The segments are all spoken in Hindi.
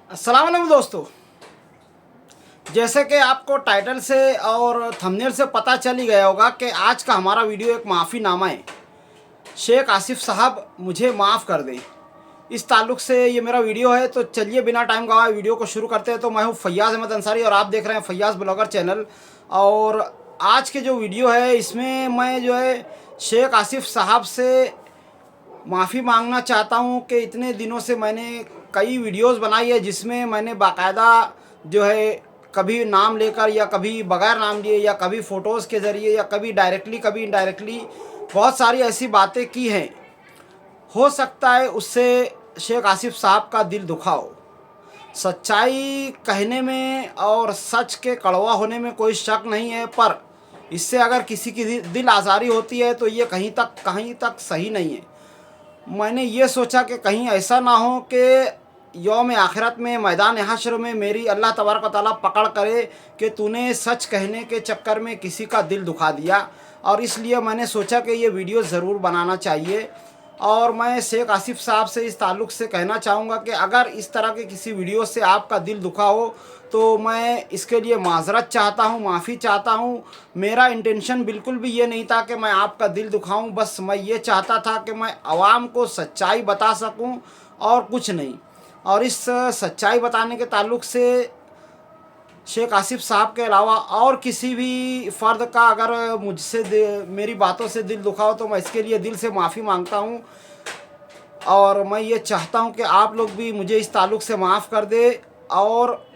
अस्सलाम वालेकुम दोस्तों। जैसे कि आपको टाइटल से और थंबनेल से पता चल ही गया होगा कि आज का हमारा वीडियो एक माफ़ीनामा है। शेख आसिफ साहब मुझे माफ़ कर दें, इस ताल्लुक़ से ये मेरा वीडियो है। तो चलिए बिना टाइम गवाए वीडियो को शुरू करते हैं। तो मैं हूँ फैयाज़ अहमद अंसारी और आप देख रहे हैं फैयाज़ ब्लॉगर चैनल। और आज के जो वीडियो है इसमें मैं जो है शेख आसिफ साहब से माफ़ी मांगना चाहता हूँ कि इतने दिनों से मैंने कई वीडियोस बनाई है जिसमें मैंने बाकायदा जो है कभी नाम लेकर या कभी बगैर नाम लिए या कभी फ़ोटोज़ के ज़रिए या कभी डायरेक्टली कभी इनडायरेक्टली बहुत सारी ऐसी बातें की हैं। हो सकता है उससे शेख आसिफ साहब का दिल दुखा हो। सच्चाई कहने में और सच के कड़वा होने में कोई शक नहीं है, पर इससे अगर किसी की दिल आज़ारी होती है तो ये कहीं तक सही नहीं है। मैंने ये सोचा कि कहीं ऐसा ना हो कि यौम आखिरत में मैदान हश्र में मेरी अल्लाह तबारक व तआला पकड़ करे कि तूने सच कहने के चक्कर में किसी का दिल दुखा दिया। और इसलिए मैंने सोचा कि ये वीडियो ज़रूर बनाना चाहिए। और मैं शेख आसिफ साहब से इस ताल्लुक़ से कहना चाहूँगा कि अगर इस तरह के किसी वीडियो से आपका दिल दुखा हो तो मैं इसके लिए माज़रत चाहता हूँ, माफ़ी चाहता हूँ। मेरा इंटेंशन बिल्कुल भी ये नहीं था कि मैं आपका दिल दुखाऊं, बस मैं ये चाहता था कि मैं आवाम को सच्चाई बता सकूं और कुछ नहीं। और इस सच्चाई बताने के ताल्लुक़ से शेख आसिफ साहब के अलावा और किसी भी फ़र्द का अगर मुझसे मेरी बातों से दिल दुखा हो तो मैं इसके लिए दिल से माफ़ी मांगता हूँ। और मैं ये चाहता हूँ कि आप लोग भी मुझे इस ताल्लुक़ से माफ़ कर दे। और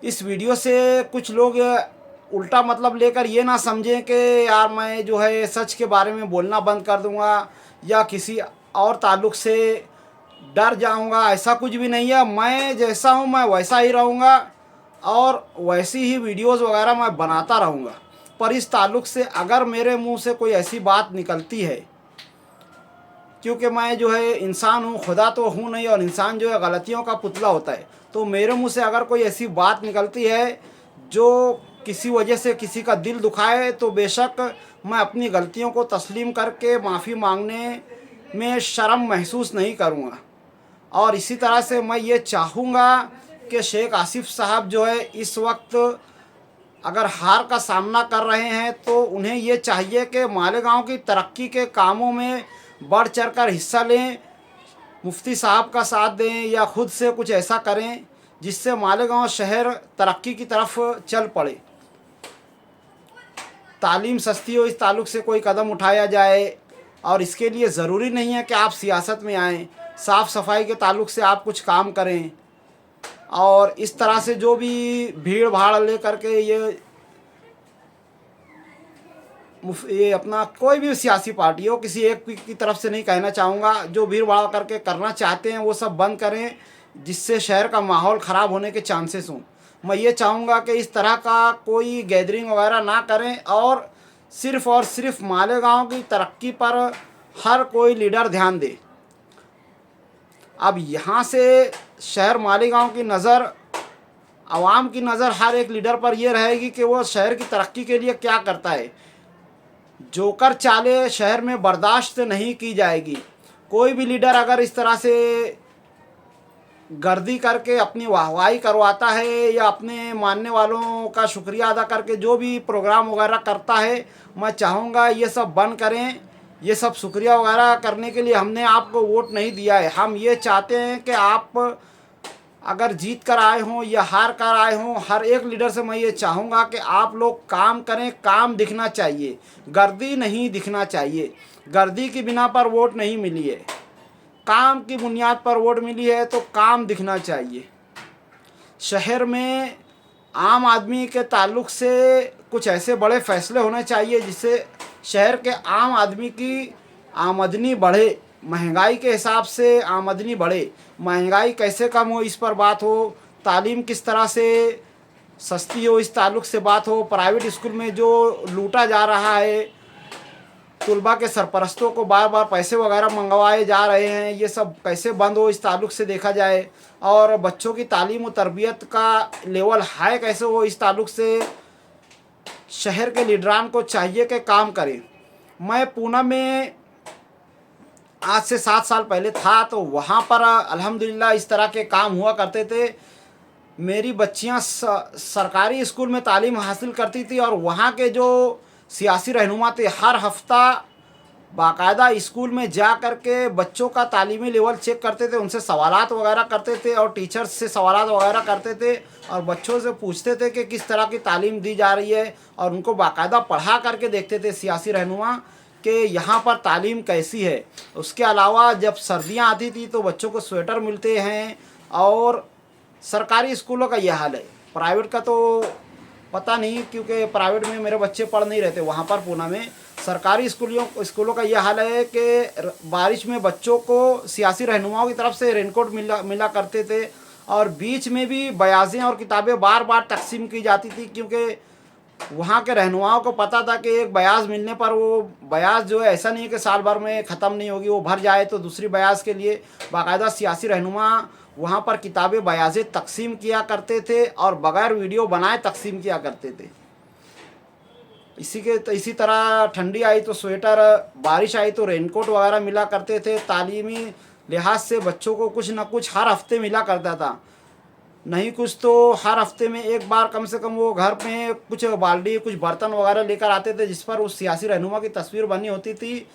इस वीडियो से कुछ लोग उल्टा मतलब लेकर ये ना समझें कि यार मैं जो है सच के बारे में बोलना बंद कर दूंगा या किसी और ताल्लुक़ से डर जाऊंगा। ऐसा कुछ भी नहीं है। मैं जैसा हूँ मैं वैसा ही रहूँगा और वैसी ही वीडियोस वगैरह मैं बनाता रहूँगा। पर इस ताल्लुक़ से अगर मेरे मुंह से कोई ऐसी बात निकलती है, क्योंकि मैं जो है इंसान हूँ, खुदा तो हूँ नहीं, और इंसान जो है गलतियों का पुतला होता है। तो मेरे मुंह से अगर कोई ऐसी बात निकलती है जो किसी वजह से किसी का दिल दुखाए तो बेशक मैं अपनी गलतियों को तस्लीम करके माफ़ी मांगने में शर्म महसूस नहीं करूँगा। और इसी तरह से मैं ये चाहूँगा कि शेख आसिफ साहब जो है इस वक्त अगर हार का सामना कर रहे हैं तो उन्हें ये चाहिए कि मालेगांव की तरक्की के कामों में बढ़ चढ़ कर हिस्सा लें, मुफ्ती साहब का साथ दें या ख़ुद से कुछ ऐसा करें जिससे मालेगांव शहर तरक्की की तरफ चल पड़े। तालीम सस्ती हो, इस ताल्लुक़ से कोई कदम उठाया जाए। और इसके लिए ज़रूरी नहीं है कि आप सियासत में आएँ, साफ़ सफाई के ताल्लुक़ से आप कुछ काम करें। और इस तरह से जो भी भीड़ भाड़ ले करके ये अपना कोई भी सियासी पार्टी हो, किसी एक की तरफ से नहीं कहना चाहूँगा, जो भीड़ भाड़ करके करना चाहते हैं वो सब बंद करें जिससे शहर का माहौल ख़राब होने के चांसेस हों। मैं ये चाहूँगा कि इस तरह का कोई गैदरिंग वगैरह ना करें और सिर्फ़ मालेगांव की तरक्की पर हर कोई लीडर ध्यान दे। अब यहाँ से शहर मालेगांव की नज़र, आवाम की नज़र हर एक लीडर पर यह रहेगी कि वो शहर की तरक्की के लिए क्या करता है। जोकर चाले शहर में बर्दाश्त नहीं की जाएगी। कोई भी लीडर अगर इस तरह से गर्दी करके अपनी वाहवाही करवाता है या अपने मानने वालों का शुक्रिया अदा करके जो भी प्रोग्राम वगैरह करता है, मैं चाहूँगा ये सब बंद करें। ये सब शुक्रिया वगैरह करने के लिए हमने आपको वोट नहीं दिया है। हम ये चाहते हैं कि आप अगर जीत कर आए हों या हार कर आए हों, हर एक लीडर से मैं ये चाहूँगा कि आप लोग काम करें, काम दिखना चाहिए, गर्दी नहीं दिखना चाहिए। गर्दी की बिना पर वोट नहीं मिली है, काम की बुनियाद पर वोट मिली है, तो काम दिखना चाहिए। शहर में आम आदमी के ताल्लुक़ से कुछ ऐसे बड़े फ़ैसले होने चाहिए जिससे शहर के आम आदमी की आमदनी बढ़े, महंगाई के हिसाब से आमदनी बढ़े। महंगाई कैसे कम हो इस पर बात हो, तालीम किस तरह से सस्ती हो इस ताल्लुक़ से बात हो, प्राइवेट स्कूल में जो लूटा जा रहा है, तुलबा के सरपरस्तों को बार बार पैसे वगैरह मंगवाए जा रहे हैं, ये सब कैसे बंद हो इस ताल्लुक़ से देखा जाए। और बच्चों की तालीम और तरबियत का लेवल हाई कैसे हो इस ताल्लुक़ से शहर के लीडरान को चाहिए कि काम करें। मैं पूना में आज से 7 साल पहले था, तो वहाँ पर अल्हम्दुलिल्लाह इस तरह के काम हुआ करते थे। मेरी बच्चियाँ सरकारी स्कूल में तालीम हासिल करती थी और वहाँ के जो सियासी रहनुमा थे हर हफ्ता बाकायदा स्कूल में जा कर के बच्चों का तालीमी लेवल चेक करते थे, उनसे सवालात वगैरह करते थे और टीचर्स से सवालात वगैरह करते थे और बच्चों से पूछते थे कि किस तरह की तालीम दी जा रही है और उनको बाकायदा पढ़ा करके देखते थे सियासी रहनुमा कि यहाँ पर तालीम कैसी है। उसके अलावा जब सर्दियाँ आती थी तो बच्चों को स्वेटर मिलते हैं। और सरकारी स्कूलों का यह हाल है, प्राइवेट का तो पता नहीं क्योंकि प्राइवेट में मेरे बच्चे पढ़ नहीं रहते वहाँ पर पूना में। सरकारी स्कूलों का यह हाल है कि बारिश में बच्चों को सियासी रहनुमाओं की तरफ से रेनकोट मिला करते थे और बीच में भी बयाज़ें और किताबें बार बार तकसीम की जाती थी, क्योंकि वहाँ के रहनुमाओं को पता था कि एक बयाज़ मिलने पर वो बयाज़ जो है ऐसा नहीं है कि साल भर में ख़त्म नहीं होगी, वो भर जाए तो दूसरी बयाज़ के लिए बाकायदा सियासी रहनुमा वहाँ पर किताबें बयाज़ें तकसीम किया करते थे और बग़ैर वीडियो बनाए तकसीम किया करते थे। इसी तरह ठंडी आई तो स्वेटर, बारिश आई तो रेनकोट वगैरह मिला करते थे। तालीमी लिहाज से बच्चों को कुछ ना कुछ हर हफ्ते मिला करता था, नहीं कुछ तो हर हफ्ते में एक बार कम से कम वो घर में कुछ बाल्टी कुछ बर्तन वगैरह लेकर आते थे जिस पर उस सियासी रहनुमा की तस्वीर बनी होती थी।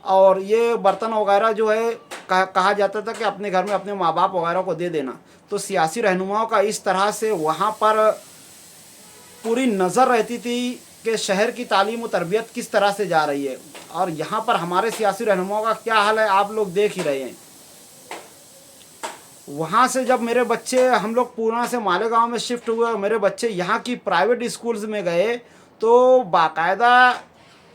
और ये बर्तन वगैरह जो है कहा जाता था कि अपने घर में अपने माँ बाप वगैरह को दे देना। तो सियासी रहनुमाओं का इस तरह से वहाँ पर पूरी नज़र रहती थी कि शहर की तालीम व तरबियत किस तरह से जा रही है। और यहाँ पर हमारे सियासी रहनुमाओं का क्या हाल है आप लोग देख ही रहे हैं। वहाँ से जब मेरे बच्चे, हम लोग पूना से मालेगांव में शिफ्ट हुए और मेरे बच्चे यहाँ की प्राइवेट स्कूल्स में गए तो बाकायदा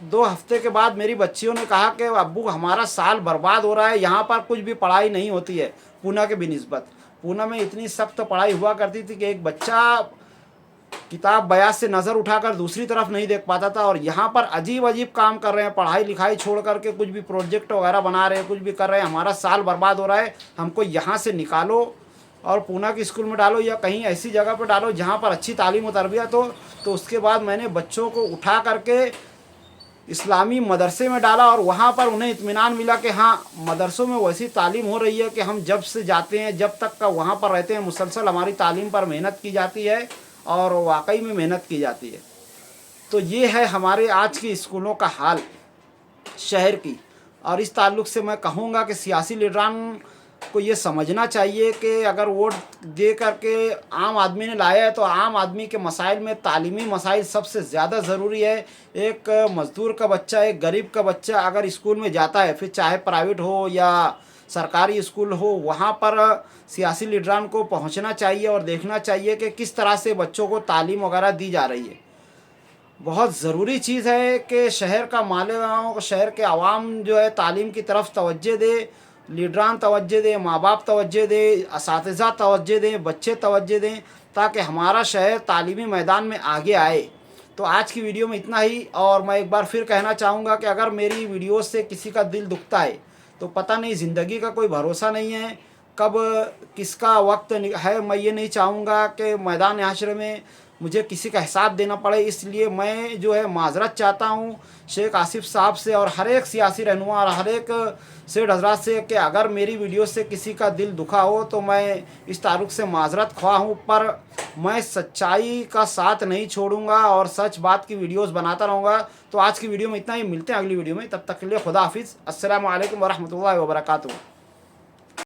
2 हफ्ते के बाद मेरी बच्चियों ने कहा कि अब्बू हमारा साल बर्बाद हो रहा है, यहाँ पर कुछ भी पढ़ाई नहीं होती है पूना के बिनिस्बत। पूना में इतनी सख्त पढ़ाई हुआ करती थी कि एक बच्चा किताब बयाज से नज़र उठाकर दूसरी तरफ नहीं देख पाता था। और यहाँ पर अजीब अजीब काम कर रहे हैं, पढ़ाई लिखाई छोड़ करके कुछ भी प्रोजेक्ट वगैरह बना रहे हैं, कुछ भी कर रहे हैं। हमारा साल बर्बाद हो रहा है, हमको यहाँ से निकालो और पूना के स्कूल में डालो या कहीं ऐसी जगह पर डालो जहाँ पर अच्छी तालीम व तरबियत हो। तो उसके बाद मैंने बच्चों को उठा करके इस्लामी मदरसे में डाला और वहाँ पर उन्हें इत्मीनान मिला कि हाँ मदरसों में वैसी तालीम हो रही है कि हम जब से जाते हैं जब तक का वहाँ पर रहते हैं मुसलसल हमारी तालीम पर मेहनत की जाती है और वाकई में मेहनत की जाती है। तो ये है हमारे आज के स्कूलों का हाल शहर की। और इस ताल्लुक़ से मैं कहूँगा कि सियासी लीडरान को ये समझना चाहिए कि अगर वोट दे करके आम आदमी ने लाया है तो आम आदमी के मसाइल में तालीमी मसाइल सबसे ज़्यादा ज़रूरी है। एक मज़दूर का बच्चा, एक गरीब का बच्चा अगर स्कूल में जाता है, फिर चाहे प्राइवेट हो या सरकारी स्कूल हो, वहाँ पर सियासी लीडरान को पहुँचना चाहिए और देखना चाहिए कि किस तरह से बच्चों को तालीम वगैरह दी जा रही है। बहुत ज़रूरी चीज़ है कि शहर का मालेगांव, शहर के आवाम जो है तालीम की तरफ तवज्जो दे, लीडरान तवज्जो दें, माँ बाप तवज्जो दें, असातिज़ा तवज्जो दें, बच्चे तवज्जो दें, ताकि हमारा शहर तालीमी मैदान में आगे आए। तो आज की वीडियो में इतना ही। और मैं एक बार फिर कहना चाहूँगा कि अगर मेरी वीडियो से किसी का दिल दुखता है तो पता नहीं, ज़िंदगी का कोई भरोसा नहीं है, कब किसका वक्त है। मैं ये नहीं चाहूँगा कि मैदान हश्र में मुझे किसी का हिसाब देना पड़े, इसलिए मैं जो है माजरत चाहता हूँ शेख आसिफ साहब से और हर एक सियासी रहनुमा और हर एक सेठ हजरात से कि अगर मेरी वीडियो से किसी का दिल दुखा हो तो मैं इस ताल्लुक़ से माजरत ख्वाह हूँ। पर मैं सच्चाई का साथ नहीं छोड़ूंगा और सच बात की वीडियोस बनाता रहूँगा। तो आज की वीडियो में इतना ही, मिलते हैं अगली वीडियो में, तब तक के लिए खुदा हाफिज़। अस्सलामु अलैकुम वरहमतुल्लाहि वबरकातुहू।